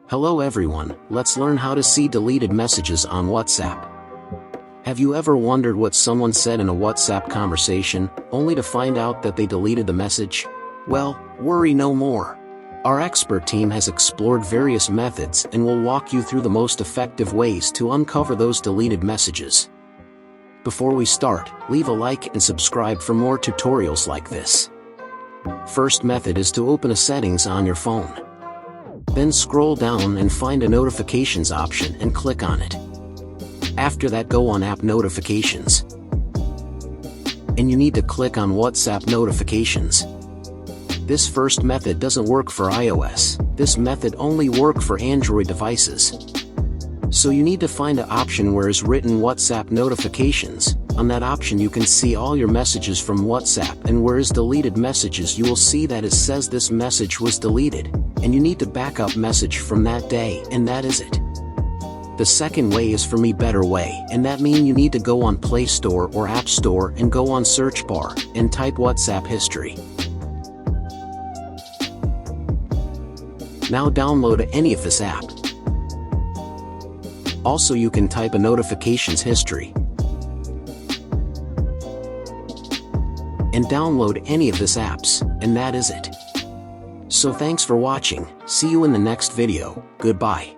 Hello everyone, let's learn how to see deleted messages on WhatsApp. Have you ever wondered what someone said in a WhatsApp conversation, only to find out that they deleted the message? Well, worry no more. Our expert team has explored various methods and will walk you through the most effective ways to uncover those deleted messages. Before we start, leave a like and subscribe for more tutorials like this. First method is to open a settings on your phone. Then scroll down and find a notifications option and click on it. After that, go on app notifications. And you need to click on WhatsApp notifications. This first method doesn't work for iOS. This method only works for Android devices. So you need to find an option where is written WhatsApp notifications. On that option you can see all your messages from WhatsApp, and where is deleted messages you will see that it says this message was deleted, and you need to backup message from that day, and that is it. The second way is for me better way, and that means you need to go on Play Store or App Store and go on search bar and type WhatsApp history. Now download any of this app. Also you can type a notifications history and download any of this apps, and that is it. So thanks for watching, see you in the next video, goodbye.